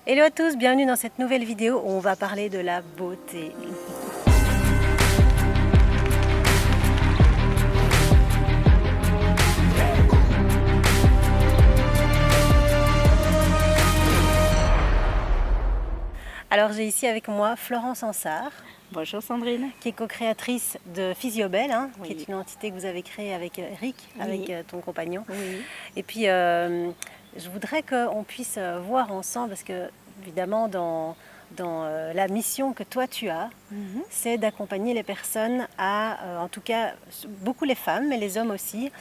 Hello à tous, bienvenue dans cette nouvelle vidéo où on va parler de la beauté. Alors j'ai ici avec moi Florence Ansart. Bonjour Sandrine. Qui est co-créatrice de Physiobel, Oui. qui est une entité que vous avez créée avec Eric, avec ton compagnon. Oui. Et puis je voudrais qu'on puisse voir ensemble, parce que évidemment dans la mission que toi tu as, c'est d'accompagner les personnes à, en tout cas beaucoup les femmes, mais les hommes aussi,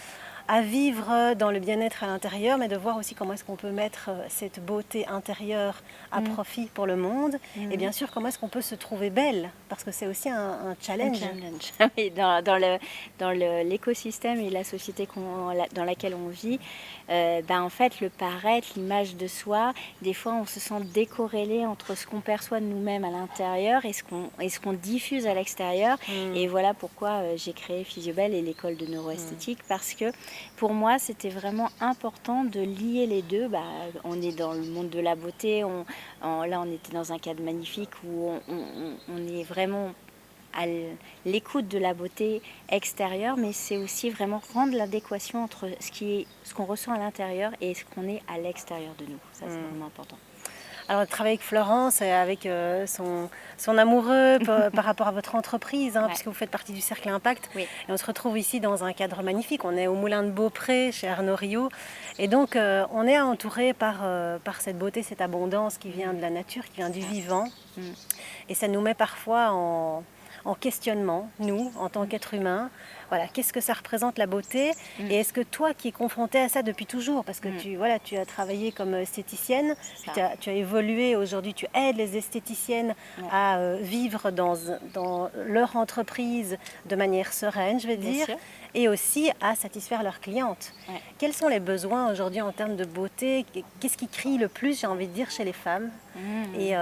à vivre dans le bien-être à l'intérieur, mais de voir aussi comment est-ce qu'on peut mettre cette beauté intérieure à profit pour le monde. Et bien sûr, comment est-ce qu'on peut se trouver belle, parce que c'est aussi un challenge. Oui, dans l'écosystème et la société dans laquelle on vit, en fait, le paraître, l'image de soi, des fois, on se sent décorrélé entre ce qu'on perçoit de nous-mêmes à l'intérieur et ce qu'on diffuse à l'extérieur. Et voilà pourquoi j'ai créé Physiobel et l'école de neuroesthétique, parce que pour moi, c'était vraiment important de lier les deux. On est dans le monde de la beauté, là on était dans un cadre magnifique où on est vraiment à l'écoute de la beauté extérieure, mais c'est aussi vraiment rendre l'adéquation entre ce qu'on ressent à l'intérieur et ce qu'on est à l'extérieur de nous. Ça, c'est vraiment important. Alors, travailler avec Florence et avec son amoureux par rapport à votre entreprise, puisque vous faites partie du Cercle Impact. Oui. Et on se retrouve ici dans un cadre magnifique. On est au Moulin de Beaupré, chez Arnaud Rio. Et donc, on est entouré par cette beauté, cette abondance qui vient de la nature, qui vient du vivant. Et ça nous met parfois en questionnement, nous, en tant qu'êtres humains. Voilà, qu'est-ce que ça représente la beauté? Et est-ce que toi qui es confrontée à ça depuis toujours, parce que tu as travaillé comme esthéticienne, tu as évolué, aujourd'hui tu aides les esthéticiennes à vivre dans leur entreprise de manière sereine, je vais dire, et aussi à satisfaire leurs clientes. Quels sont les besoins aujourd'hui en termes de beauté? Qu'est-ce qui crie le plus, j'ai envie de dire, chez les femmes? Et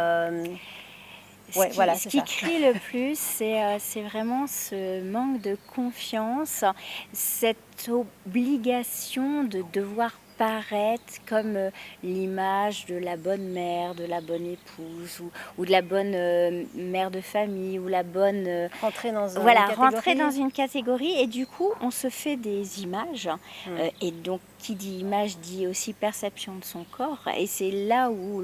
ce qui crie le plus, c'est vraiment ce manque de confiance, cette obligation de devoir paraître comme l'image de la bonne mère, de la bonne épouse ou de la bonne mère de famille ou la bonne... rentrer dans une catégorie, et du coup on se fait des images et donc qui dit image dit aussi perception de son corps, et c'est là où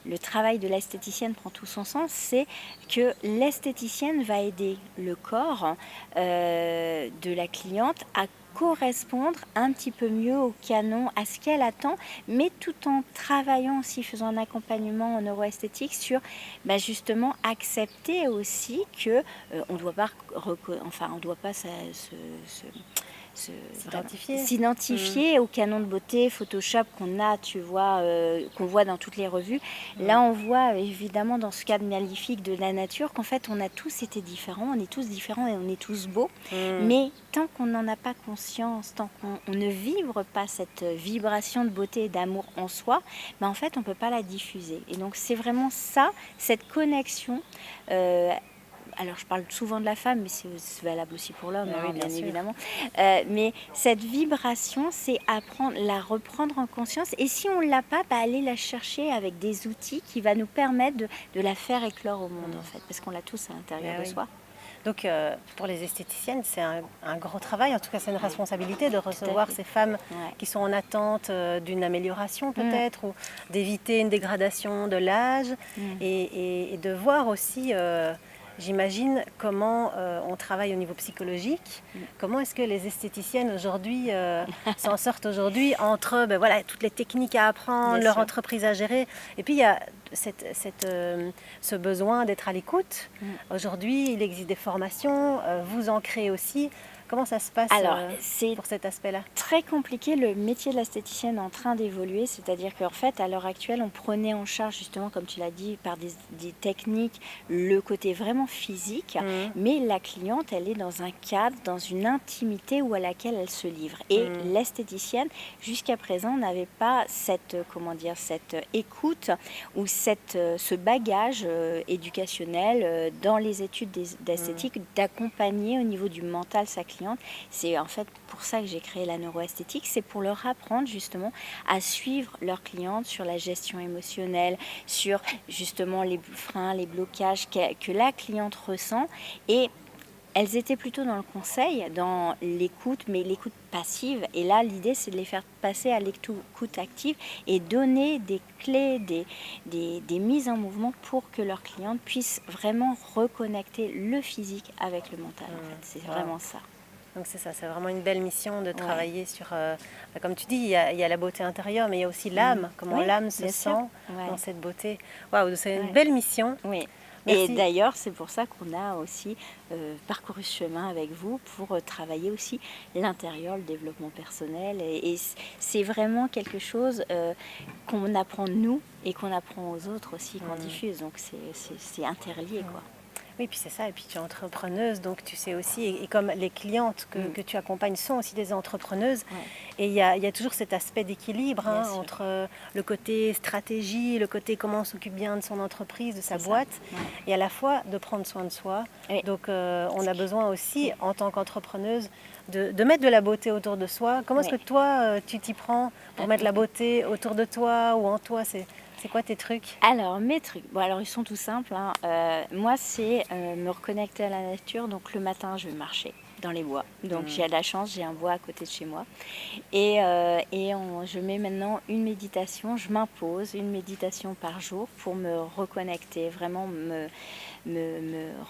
le travail de l'esthéticienne prend tout son sens. C'est que l'esthéticienne va aider le corps de la cliente à correspondre un petit peu mieux au canon, à ce qu'elle attend, mais tout en travaillant aussi, faisant un accompagnement en neuroesthétique sur justement accepter aussi que on ne doit pas s'identifier au canon de beauté Photoshop qu'on a, tu vois, qu'on voit dans toutes les revues. Là, on voit évidemment dans ce cadre magnifique de la nature qu'en fait, on a tous été différents, on est tous différents et on est tous beaux. Mais tant qu'on n'en a pas conscience, tant qu'on ne vibre pas cette vibration de beauté et d'amour en soi, en fait, on ne peut pas la diffuser. Et donc, c'est vraiment ça, cette connexion. Alors, je parle souvent de la femme, mais c'est valable aussi pour l'homme, bien évidemment. Mais cette vibration, c'est la reprendre en conscience. Et si on ne l'a pas, aller la chercher avec des outils qui va nous permettre de la faire éclore au monde, en fait, parce qu'on l'a tous à l'intérieur de soi. Donc, pour les esthéticiennes, c'est un gros travail. En tout cas, c'est une responsabilité de recevoir ces femmes qui sont en attente d'une amélioration, peut-être, ou d'éviter une dégradation de l'âge, et de voir aussi... J'imagine comment on travaille au niveau psychologique. Comment est-ce que les esthéticiennes aujourd'hui s'en sortent aujourd'hui entre toutes les techniques à apprendre, leur entreprise à gérer. Et puis il y a ce besoin d'être à l'écoute. Aujourd'hui, il existe des formations, vous en créez aussi. Comment ça se passe pour cet aspect-là? Très compliqué, le métier de l'esthéticienne est en train d'évoluer, c'est-à-dire qu'en fait, à l'heure actuelle, on prenait en charge justement, comme tu l'as dit, par des techniques, le côté vraiment physique, mais la cliente, elle est dans un cadre, dans une intimité à laquelle elle se livre. Et l'esthéticienne, jusqu'à présent, n'avait pas cette écoute ou ce bagage éducationnel dans les études d'esthétique, d'accompagner au niveau du mental sa cliente clientes. C'est en fait pour ça que j'ai créé la neuroesthétique, c'est pour leur apprendre justement à suivre leurs clientes sur la gestion émotionnelle, sur justement les freins, les blocages que la cliente ressent. Et elles étaient plutôt dans le conseil, dans l'écoute, mais l'écoute passive. Et là, l'idée, c'est de les faire passer à l'écoute active et donner des clés, des mises en mouvement pour que leurs clientes puissent vraiment reconnecter le physique avec le mental. En fait. C'est vraiment ça. Donc c'est ça, c'est vraiment une belle mission de travailler sur, comme tu dis, il y a la beauté intérieure, mais il y a aussi l'âme, comment l'âme se sent dans cette beauté. Waouh, c'est une belle mission. Oui. Merci. Et d'ailleurs, c'est pour ça qu'on a aussi parcouru ce chemin avec vous pour travailler aussi l'intérieur, le développement personnel. Et c'est vraiment quelque chose qu'on apprend de nous et qu'on apprend aux autres aussi, qu'on diffuse. Donc c'est interlié, quoi. Oui, puis c'est ça, et puis tu es entrepreneuse, donc tu sais aussi, et comme les clientes que tu accompagnes sont aussi des entrepreneuses, et il y a toujours cet aspect d'équilibre entre le côté stratégie, le côté comment on s'occupe bien de son entreprise, de sa boîte, et à la fois de prendre soin de soi. Donc on a besoin aussi, en tant qu'entrepreneuse, de mettre de la beauté autour de soi. Comment est-ce que toi, tu t'y prends pour mettre la beauté autour de toi ou en toi? C'est quoi tes trucs? Alors, mes trucs, bon, alors ils sont tout simples. Moi, c'est me reconnecter à la nature. Donc, le matin, je vais marcher dans les bois. Donc, j'ai de la chance, j'ai un bois à côté de chez moi. Et je mets maintenant une méditation. Je m'impose une méditation par jour pour me reconnecter, vraiment me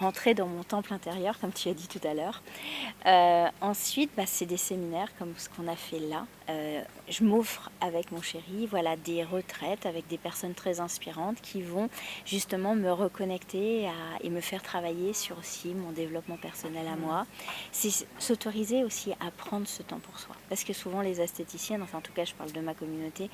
rentrer dans mon temple intérieur, comme tu as dit tout à l'heure. Ensuite, c'est des séminaires comme ce qu'on a fait là. Je m'offre avec mon chéri, voilà, des retraites avec des personnes très inspirantes qui vont justement me reconnecter et me faire travailler sur aussi mon développement personnel à moi. C'est s'autoriser aussi à prendre ce temps pour soi. Parce que souvent les esthéticiennes, enfin en tout cas je parle de ma communauté,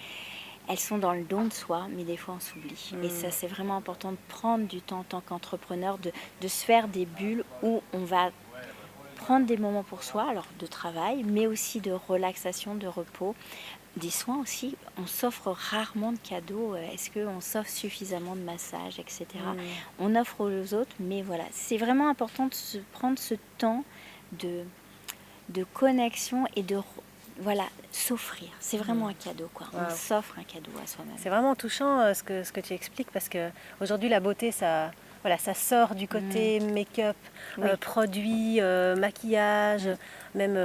elles sont dans le don de soi, mais des fois on s'oublie. Et ça, c'est vraiment important de prendre du temps en tant qu'entrepreneur, de se faire des bulles où on va prendre des moments pour soi, alors de travail, mais aussi de relaxation, de repos, des soins aussi. On s'offre rarement de cadeaux. Est-ce qu'on s'offre suffisamment de massages, etc. On offre aux autres, mais voilà. C'est vraiment important de se prendre ce temps de connexion et de s'offrir. C'est vraiment un cadeau, quoi. On s'offre un cadeau à soi-même. C'est vraiment touchant ce que tu expliques, parce que aujourd'hui la beauté, ça sort du côté make-up, produits, maquillage, même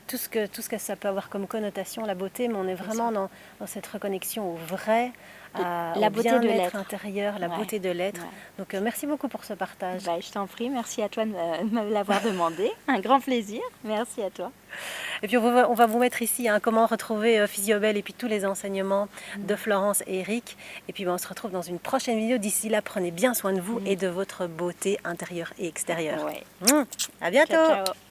tout ce que ça peut avoir comme connotation, la beauté, mais on est vraiment dans cette reconnexion au vrai, la au beauté de bien-être l'être intérieur, la beauté de l'être. Donc merci beaucoup pour ce partage. Je t'en prie, merci à toi de me l'avoir demandé. Un grand plaisir, merci à toi. Et puis on va vous mettre ici comment retrouver Physiobelle et puis tous les enseignements de Florence et Eric. Et puis on se retrouve dans une prochaine vidéo. D'ici là, prenez bien soin de vous et de votre beauté intérieure et extérieure. À bientôt. Ciao, ciao.